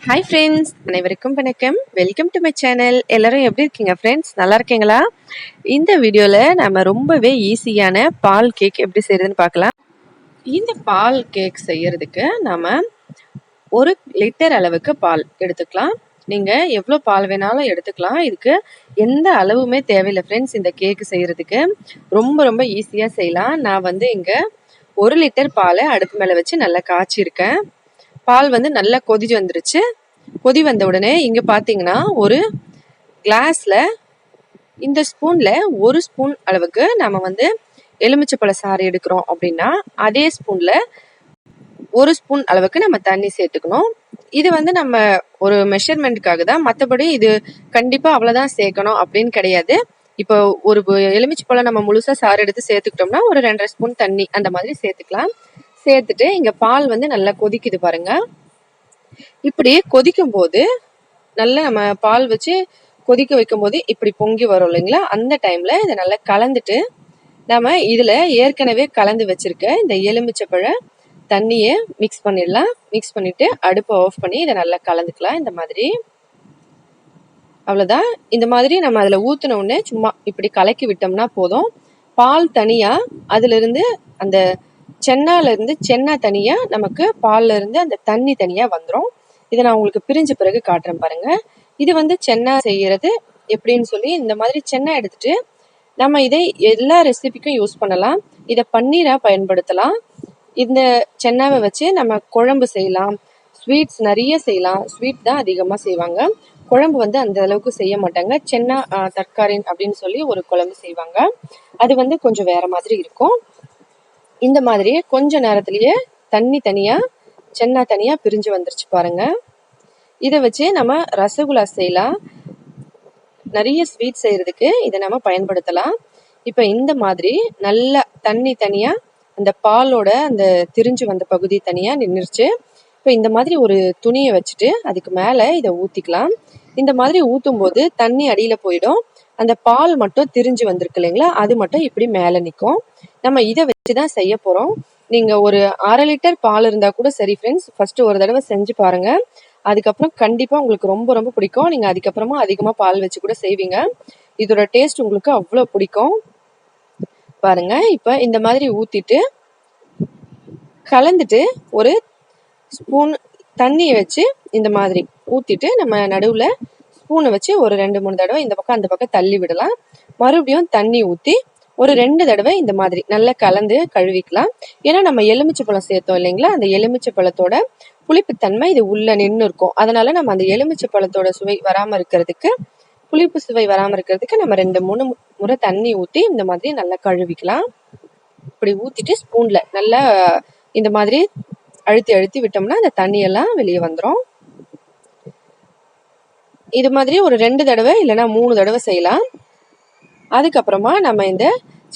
Hi friends, அனைவருக்கும் வணக்கம். Welcome to my channel. எல்லாரும் எப்படி இருக்கீங்க ஃப்ரெண்ட்ஸ்? நல்லா இருக்கீங்களா? இந்த வீடியோவில் நம்ம ரொம்பவே ஈஸியான பால் கேக் எப்படி செய்யறதுன்னு பார்க்கலாம். இந்த பால் கேக் செய்யறதுக்கு நம்ம 1 லிட்டர் அளவுக்கு பால் எடுத்துக்கலாம். நீங்கள் எவ்வளோ பால் வேணாலும் எடுத்துக்கலாம். இதுக்கு எந்த அளவுமே தேவையில்லை ஃப்ரெண்ட்ஸ். இந்த கேக்கு செய்யறதுக்கு ரொம்ப ரொம்ப ஈஸியாக செய்யலாம். நான் இங்கே 1 லிட்டர் பாலை அடுப்பு மேலே வச்சு நல்லா காய்ச்சிருக்கேன். பால் நல்லா கொதிச்சு வந்துருச்சு. கொதி வந்த உடனே இங்க பாத்தீங்கன்னா ஒரு கிளாஸ்ல இந்த ஸ்பூன்ல 1 ஸ்பூன் அளவுக்கு நம்ம எலுமிச்சைப்பழ சாறு எடுக்கிறோம் அப்படின்னா அதே ஸ்பூன்ல 1 ஸ்பூன் அளவுக்கு நம்ம தண்ணி சேர்த்துக்கணும். இது நம்ம ஒரு மெஷர்மெண்ட்டுக்காக தான், மற்றபடி இது கண்டிப்பா அவ்வளவுதான் சேர்க்கணும் அப்படின்னு கிடையாது. இப்போ ஒரு எலுமிச்சைப்பழம் நம்ம முழுசா சாறு எடுத்து சேர்த்துக்கிட்டோம்னா ஒரு 2.5 ஸ்பூன் தண்ணி அந்த மாதிரி சேர்த்துக்கலாம். சேர்த்துட்டு இங்க பால் நல்லா கொதிக்குது பாருங்க. இப்படி கொதிக்கும் போது நல்லா நம்ம பால் வச்சு கொதிக்க வைக்கும் போது இப்படி பொங்கி வரும் இல்லைங்களா, அந்த டைம்ல இதை நல்லா கலந்துட்டு நம்ம இதுல ஏற்கனவே கலந்து வச்சிருக்க இந்த எலுமிச்சைப்பழ தண்ணியை மிக்ஸ் பண்ணிடலாம். மிக்ஸ் பண்ணிட்டு அடுப்பை ஆஃப் பண்ணி இதை நல்லா கலந்துக்கலாம். இந்த மாதிரி அவ்வளவுதான். இந்த மாதிரி நம்ம அதுல ஊத்தின உடனே சும்மா இப்படி கலக்கி விட்டோம்னா போதும். பால் தனியா, அதுல இருந்து அந்த சென்னால இருந்து சென்னா தனியா, நமக்கு பால்ல இருந்து அந்த தண்ணி தனியா வந்துடும். இதை நான் உங்களுக்கு பிரிஞ்ச பிறகு காட்டுறேன் பாருங்க. இது சென்னா செய்யறது எப்படின்னு சொல்லி இந்த மாதிரி சென்னா எடுத்துட்டு நம்ம இதை எல்லா ரெசிபிக்கும் யூஸ் பண்ணலாம். இதை பன்னீரா பயன்படுத்தலாம். இந்த சென்னாவை வச்சு நம்ம குழம்பு செய்யலாம், ஸ்வீட்ஸ் நிறைய செய்யலாம். ஸ்வீட் தான் அதிகமா செய்வாங்க, குழம்பு அந்த அளவுக்கு செய்ய மாட்டாங்க. சென்னா தற்காரின் அப்படின்னு சொல்லி ஒரு குழம்பு செய்வாங்க. அது கொஞ்சம் வேற மாதிரி இருக்கும். இந்த மாதிரி கொஞ்ச நேரத்திலேயே தண்ணி தனியா சென்னா தனியா பிரிஞ்சு வந்துருச்சு பாருங்க. இதை வச்சு நம்ம ரசகுல்லா செய்யலாம். நிறைய ஸ்வீட் செய்யறதுக்கு இதை நம்ம பயன்படுத்தலாம். இப்ப இந்த மாதிரி நல்லா தண்ணி தனியா அந்த பாலோட அந்த திரிஞ்சு வந்த பகுதி தனியா நின்றுச்சு. இப்ப இந்த மாதிரி ஒரு துணியை வச்சுட்டு அதுக்கு மேல இதை ஊத்திக்கலாம். இந்த மாதிரி ஊத்தும் போது தண்ணி அடியில போயிடும். அந்த பால் மட்டும் திரிஞ்சு வந்திருக்கு இல்லைங்களா, அது மட்டும் இப்படி மேல நிற்கும். நம்ம இதை வச்சுதான் செய்ய போறோம். நீங்க ஒரு 1/2 லிட்டர் பால் இருந்தா கூட சரி ஃப்ரெண்ட்ஸ், ஃபர்ஸ்ட் ஒரு தடவை செஞ்சு பாருங்க. அதுக்கப்புறம் கண்டிப்பா உங்களுக்கு ரொம்ப ரொம்ப பிடிக்கும். நீங்க அதுக்கப்புறமா அதிகமா பால் வச்சு கூட செய்வீங்க. இதோட டேஸ்ட் உங்களுக்கு அவ்வளவு பிடிக்கும் பாருங்க. இப்ப இந்த மாதிரி ஊத்திட்டு கலந்துட்டு ஒரு ஸ்பூன் தண்ணியை வச்சு இந்த மாதிரி ஊத்திட்டு நம்ம நடுவுல ஸ்பூனை வச்சு ஒரு 2-3 தடவை இந்த பக்கம் அந்த பக்கம் தள்ளி விடலாம். மறுபடியும் தண்ணி ஊத்தி ஒரு 2 தடவை இந்த மாதிரி நல்லா கலந்து கழுவிக்கலாம். ஏன்னா நம்ம எலுமிச்சை பழம் சேர்த்தோம் இல்லைங்களா, அந்த எலுமிச்சை பழத்தோட புளிப்புத்தன்மை இது உள்ள நின்று இருக்கும். அதனால நம்ம அந்த எலுமிச்சை பழத்தோட சுவை வராம இருக்கிறதுக்கு, புளிப்பு சுவை வராம இருக்கிறதுக்கு நம்ம 2-3 முறை தண்ணி ஊத்தி இந்த மாதிரி நல்லா கழுவிக்கலாம். இப்படி ஊத்திட்டு ஸ்பூன்ல நல்லா இந்த மாதிரி அழுத்தி அழுத்தி விட்டோம்னா அந்த தண்ணியெல்லாம் வெளியே வந்துடும். இது மாதிரி ஒரு 2 தடவை இல்லைன்னா 3 தடவை செய்யலாம். அதுக்கப்புறமா நம்ம இந்த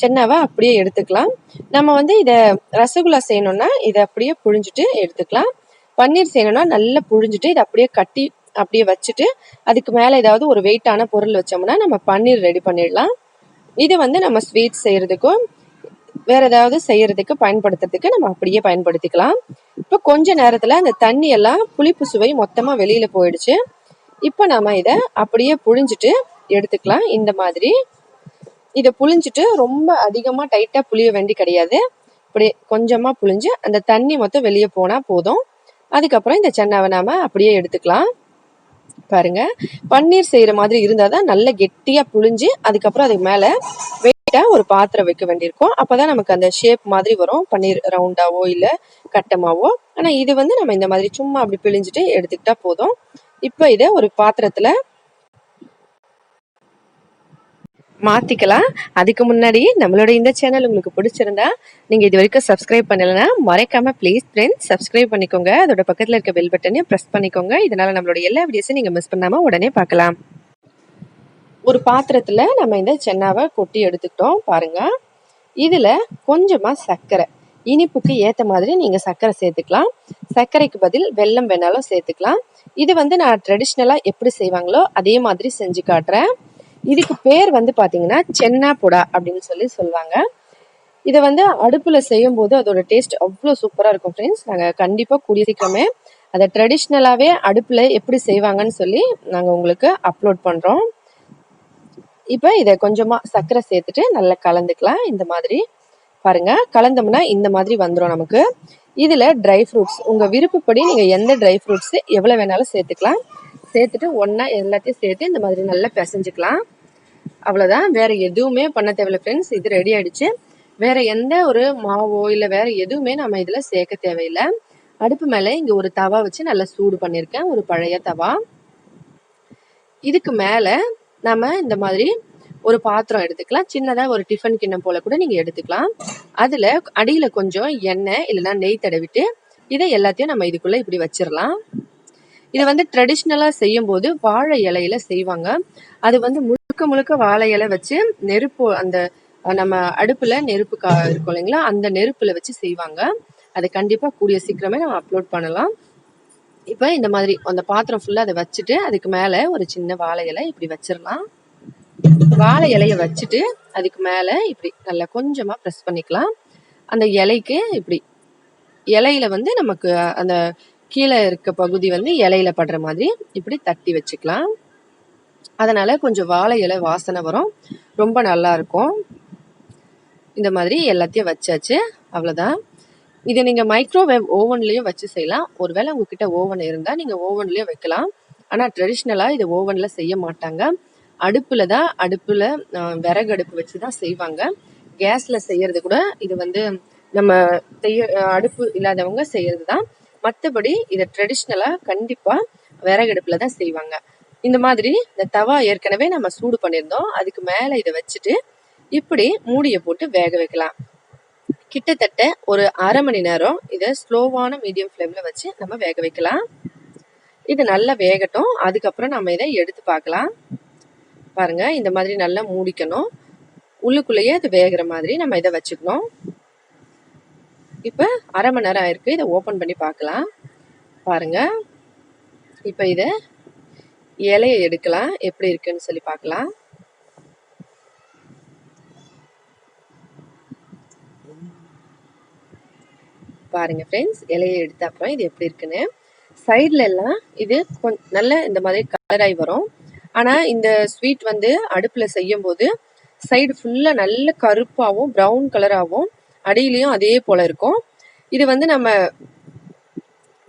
சென்னாவை அப்படியே எடுத்துக்கலாம். நம்ம இதை ரசகுல்லா செய்யணும்னா இதை அப்படியே புழிஞ்சிட்டு எடுத்துக்கலாம். பன்னீர் செய்யணும்னா நல்லா புழிஞ்சிட்டு இதை அப்படியே கட்டி அப்படியே வச்சுட்டு அதுக்கு மேல ஏதாவது ஒரு வெயிட்டான பொருள் வச்சோம்னா நம்ம பன்னீர் ரெடி பண்ணிடலாம். இது நம்ம ஸ்வீட் செய்யறதுக்கும் வேற ஏதாவது செய்யறதுக்கு பயன்படுத்துறதுக்கு நம்ம அப்படியே பயன்படுத்திக்கலாம். இப்போ கொஞ்ச நேரத்துல அந்த தண்ணி எல்லாம் புளிப்பு சுவை மொத்தமா வெளியில போயிடுச்சு. இப்ப நம்ம இதை அப்படியே புழிஞ்சிட்டு எடுத்துக்கலாம். இந்த மாதிரி இதை புழிஞ்சிட்டு ரொம்ப அதிகமா டைட்டா புளிய வேண்டி கிடையாது. இப்படி கொஞ்சமா புழிஞ்சு அந்த தண்ணி மொத்தம் வெளியே போனா போதும். அதுக்கப்புறம் இந்த சென்னாவை நாம அப்படியே எடுத்துக்கலாம். பாருங்க, பன்னீர் செய்யற மாதிரி இருந்தாதான் நல்லா கெட்டியா புழிஞ்சு அதுக்கப்புறம் அதுக்கு மேல வெயிட்டா ஒரு பாத்திரம் வைக்க வேண்டியிருக்கும். அப்பதான் நமக்கு அந்த ஷேப் மாதிரி வரும், பன்னீர் ரவுண்டாவோ இல்ல கட்டமாவோ. ஆனா இது நம்ம இந்த மாதிரி சும்மா அப்படி பிழிஞ்சிட்டு எடுத்துக்கிட்டா போதும். இப்ப இதை ஒரு பாத்திரத்துல மாத்திக்கலாம். அதுக்கு முன்னாடி நம்மளோட இந்த சேனல் உங்களுக்கு பிடிச்சிருந்தா நீங்க இது வரைக்கும் சப்ஸ்கிரைப் பண்ணலன்னா மறக்காம ப்ளீஸ் ஃப்ரெண்ட்ஸ் சப்ஸ்கிரைப் பண்ணிக்கோங்க. அதோட பக்கத்துல இருக்க பெல் பட்டனையும் பிரஸ் பண்ணிக்கோங்க. இதனால நம்மளோட எல்லா வீடியோஸையும் நீங்க மிஸ் பண்ணாம உடனே பார்க்கலாம். ஒரு பாத்திரத்துல நம்ம இந்த சென்னாவை கொட்டி எடுத்துக்கிட்டோம் பாருங்க. இதுல கொஞ்சமா சர்க்கரை, இனிப்புக்கு ஏத்த மாதிரி நீங்க சர்க்கரை சேர்த்துக்கலாம். சர்க்கரைக்கு பதில் வெல்லம் வேணாலும் சேர்த்துக்கலாம். இது நான் ட்ரெடிஷ்னலா எப்படி செய்வாங்களோ அதே மாதிரி செஞ்சு காட்டுறேன். இதுக்கு பேர் பாத்தீங்கன்னா சென்னா புடா அப்படின்னு சொல்லி சொல்லுவாங்க. இதை அடுப்புல செய்யும் போது அதோட டேஸ்ட் அவ்வளவு சூப்பரா இருக்கும் ஃப்ரெண்ட்ஸ். நாங்க கண்டிப்பா கூடிய சீக்கிரமே அதை ட்ரெடிஷ்னலாகவே அடுப்பில் எப்படி செய்வாங்கன்னு சொல்லி நாங்கள் உங்களுக்கு அப்லோட் பண்ணுறோம். இப்போ இதை கொஞ்சமாக சர்க்கரை சேர்த்துட்டு நல்லா கலந்துக்கலாம். இந்த மாதிரி பாருங்க, கலந்தோம்னா இந்த மாதிரி வந்துடும் நமக்கு. இதில் ட்ரை ஃப்ரூட்ஸ் உங்கள் விருப்பப்படி நீங்கள் எந்த ட்ரை ஃப்ரூட்ஸ் எவ்வளோ வேணாலும் சேர்த்துக்கலாம். சேர்த்துட்டு ஒன்றா எல்லாத்தையும் சேர்த்து இந்த மாதிரி நல்லா பிசைஞ்சுக்கலாம். அவ்வளோதான், வேற எதுவுமே பண்ண தேவையில்லை ஃப்ரெண்ட்ஸ். இது ரெடி ஆயிடுச்சு. வேற எந்த ஒரு மாவோ இல்லை வேற எதுவுமே நம்ம இதில் சேர்க்க தேவையில்லை. அடுப்பு மேலே இங்கே ஒரு தவா வச்சு நல்லா சூடு பண்ணியிருக்கேன், ஒரு பழைய தவா. இதுக்கு மேலே நம்ம இந்த மாதிரி ஒரு பாத்திரம் எடுத்துக்கலாம். சின்னதாக ஒரு டிஃபன் கிண்ணம் போல கூட நீங்கள் எடுத்துக்கலாம். அதில் அடியில் கொஞ்சம் எண்ணெய் இல்லைன்னா நெய் தடவிட்டு இதை எல்லாத்தையும் நம்ம இதுக்குள்ளே இப்படி வச்சிடலாம். இதை வந்து ட்ரெடிஷ்னலாக செய்யும் போது வாழை இலையில செய்வாங்க. அது வந்து முழுக்க முழுக்க வாழை இலை வச்சு நெருப்பு, அந்த நம்ம அடுப்புல நெருப்பு இருக்கும் இல்லைங்களா, அந்த நெருப்புல வச்சு செய்வாங்க. அது கண்டிப்பா கூடிய சீக்கிரமே நம்ம அப்லோட் பண்ணலாம். இப்போ இந்த மாதிரி அந்த பாத்திரம் ஃபுல்லா அதை வச்சுட்டு அதுக்கு மேல ஒரு சின்ன வாழை இலை இப்படி வச்சிடலாம். வாழை இலைய வச்சுட்டு அதுக்கு மேல இப்படி நல்லா கொஞ்சமா ப்ரெஸ் பண்ணிக்கலாம். அந்த இலைக்கு இப்படி இலையில வந்து நமக்கு அந்த கீழே இருக்க பகுதி வந்து இலையில படுற மாதிரி இப்படி தட்டி வச்சுக்கலாம். அதனால கொஞ்சம் வாழை இலை வாசனை வரும், ரொம்ப நல்லா இருக்கும். இந்த மாதிரி எல்லாத்தையும் வச்சாச்சு, அவ்வளோதான். இதை நீங்கள் மைக்ரோவேவ் ஓவன்லேயும் வச்சு செய்யலாம். ஒருவேளை உங்ககிட்ட ஓவன் இருந்தால் நீங்கள் ஓவன்லேயும் வைக்கலாம். ஆனால் ட்ரெடிஷ்னலாக இதை ஓவனில் செய்ய மாட்டாங்க. அடுப்பில் விறகு அடுப்பு வச்சு தான் செய்வாங்க. கேஸில் செய்யறது கூட இது வந்து நம்ம அடுப்பு இல்லாதவங்க செய்யறது தான். மற்றபடி இதை ட்ரெடிஷ்னலாக கண்டிப்பாக விறகடுப்புல தான் செய்வாங்க. இந்த மாதிரி இந்த தவா ஏற்கனவே நம்ம சூடு பண்ணியிருந்தோம், அதுக்கு மேலே இதை வச்சுட்டு இப்படி மூடியை போட்டு வேக வைக்கலாம். கிட்டத்தட்ட ஒரு அரை மணி நேரம் இதை ஸ்லோவான மீடியம் ஃப்ளேமில் வச்சு நம்ம வேக வைக்கலாம். இது நல்லா வேகட்டும், அதுக்கப்புறம் நம்ம இதை எடுத்து பார்க்கலாம். பாருங்க, இந்த மாதிரி நல்லா மூடிக்கணும். உள்ளுக்குள்ளேயே அது வேகிற மாதிரி நம்ம இதை வச்சுக்கணும். இப்போ அரை மணி நேரம் ஆயிருக்கு. இதை ஓப்பன் பண்ணி பார்க்கலாம். பாருங்க, இப்போ இதை இலையை எடுக்கலாம், எப்படி இருக்குன்னு சொல்லி பார்க்கலாம். பாருங்க ஃப்ரெண்ட்ஸ், இலையை எடுத்த அப்புறம் இது எப்படி இருக்குன்னு. சைட்ல எல்லாம் இது நல்ல இந்த மாதிரி கலராகி வரும். ஆனால் இந்த ஸ்வீட் வந்து அடுப்பில் செய்யும் போது சைடு ஃபுல்லாக நல்ல கருப்பாகவும் ப்ரௌன் கலராகவும் அடியிலையும் அதே போல இருக்கும். இது வந்து நம்ம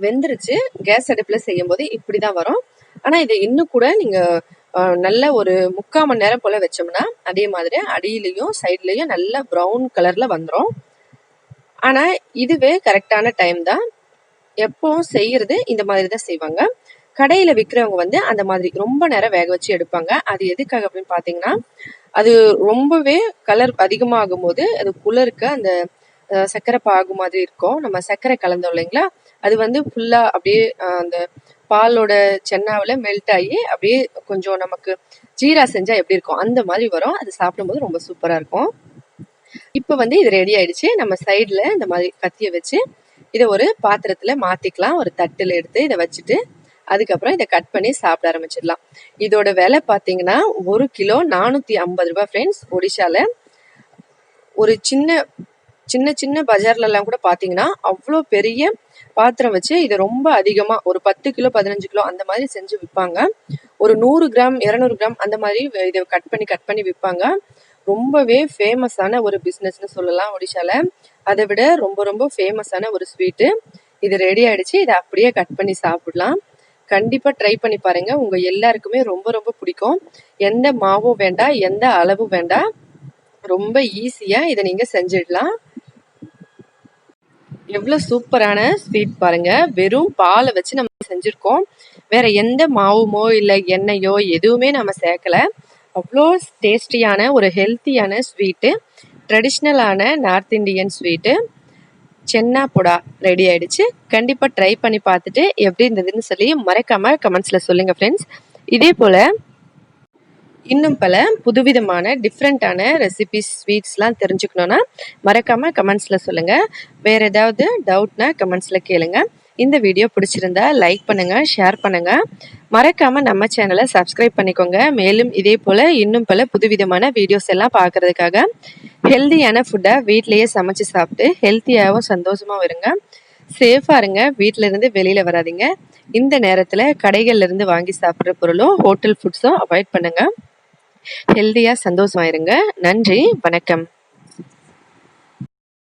வெந்துருச்சு, கேஸ் அடுப்பில் செய்யும் போது இப்படி தான் வரும். ஆனால் இதை இன்னும் கூட நீங்கள் நல்ல ஒரு 3/4 மணி நேரம் போல் வச்சோம்னா அதே மாதிரி அடியிலையும் சைட்லேயும் நல்ல ப்ரௌன் கலரில் வந்துடும். ஆனால் இதுவே கரெக்டான டைம் தான். எப்பவும் செய்யறது இந்த மாதிரி தான் செய்வாங்க. கடையில் விற்கிறவங்க வந்து அந்த மாதிரி ரொம்ப நேரம் வேக வச்சு எடுப்பாங்க. அது எதுக்காக அப்படின்னு பார்த்தீங்கன்னா, அது ரொம்பவே கலர் அதிகமாகும் போது அதுக்குள்ள இருக்க அந்த சர்க்கரை பாகு மாதிரி இருக்கும். நம்ம சர்க்கரை கலந்தோம் இல்லைங்களா, அது வந்து ஃபுல்லா அப்படியே அந்த பாலோட சென்னாவில் மெல்ட் ஆகி அப்படியே கொஞ்சம் நமக்கு ஜீரா செஞ்சா எப்படி இருக்கும் அந்த மாதிரி வரும். அது சாப்பிடும்போது ரொம்ப சூப்பரா இருக்கும். இப்போ வந்து இது ரெடி ஆயிடுச்சு. நம்ம சைடில் இந்த மாதிரி கத்தியை வச்சு இதை ஒரு பாத்திரத்தில் மாற்றிக்கலாம். ஒரு தட்டில் எடுத்து இதை வச்சுட்டு அதுக்கப்புறம் இதை கட் பண்ணி சாப்பிட ஆரம்பிச்சிடலாம். இதோட விலை பார்த்தீங்கன்னா 1 கிலோ 450 ரூபாய் ஃப்ரெண்ட்ஸ். ஒடிஷாவில் ஒரு சின்ன சின்ன பஜார்லலாம் கூட பார்த்தீங்கன்னா அவ்வளோ பெரிய பாத்திரம் வச்சு இதை ரொம்ப அதிகமாக ஒரு 10 கிலோ 15 கிலோ அந்த மாதிரி செஞ்சு விற்பாங்க. ஒரு 100 கிராம் 200 கிராம் அந்த மாதிரி இதை கட் பண்ணி விற்பாங்க. ரொம்பவே ஃபேமஸான ஒரு பிஸ்னஸ்னு சொல்லலாம் ஒடிஷாவில். அதை விட ரொம்ப ரொம்ப ஃபேமஸான ஒரு ஸ்வீட்டு. இது ரெடி ஆயிடுச்சு. இதை அப்படியே கட் பண்ணி சாப்பிடலாம். கண்டிப்பாக ட்ரை பண்ணி பாருங்க, உங்க எல்லாருக்குமே ரொம்ப ரொம்ப பிடிக்கும். எந்த மாவும் வேண்டாம், எந்த அளவும் வேண்டாம், ரொம்ப ஈஸியா இதை நீங்க செஞ்சிடலாம். எவ்வளவு சூப்பரான ஸ்வீட் பாருங்க. வெறும் பாலை வச்சு நம்ம செஞ்சிருக்கோம். வேற எந்த மாவுமோ இல்லை எண்ணெயோ எதுவுமே நம்ம சேர்க்கல. அவ்வளோ டேஸ்டியான ஒரு ஹெல்த்தியான ஸ்வீட்டு, ட்ரெடிஷ்னலான நார்த் இண்டியன் ஸ்வீட்டு சென்னா பொடா ரெடி ஆயிடுச்சு. கண்டிப்பா ட்ரை பண்ணி பார்த்துட்டு எப்படி இருந்ததுன்னு சொல்லி மறக்காம கமெண்ட்ஸ்ல சொல்லுங்க ஃப்ரெண்ட்ஸ். இதே போல இன்னும் பல புதுவிதமான டிஃப்ரெண்டான ரெசிபிஸ் ஸ்வீட்ஸ்லாம் தெரிஞ்சுக்கணுன்னா மறக்காம கமெண்ட்ஸ்ல சொல்லுங்க. வேற ஏதாவது டவுட்னா கமெண்ட்ஸ்ல கேளுங்க. இந்த வீடியோ பிடிச்சிருந்தா லைக் பண்ணுங்க, ஷேர் பண்ணுங்க. மறக்காம நம்ம சேனலை சப்ஸ்கிரைப் பண்ணிக்கோங்க. மேலும் இதே போல இன்னும் பல புதுவிதமான வீடியோஸ் எல்லாம் பார்க்கறதுக்காக ஹெல்தியான ஃபுட்டை வீட்லேயே சமைச்சு சாப்பிட்டு ஹெல்த்தியாகவும் சந்தோஷமாகவும் இருங்க. சேஃபா இருங்க. வீட்ல இருந்து வெளியில வராதீங்க. இந்த நேரத்துல கடைகள்ல இருந்து வாங்கி சாப்பிடுற பொருளும், ஹோட்டல் ஃபுட்ஸும் அவாய்ட் பண்ணுங்க. ஹெல்தியா சந்தோஷமா இருங்க. நன்றி, வணக்கம்.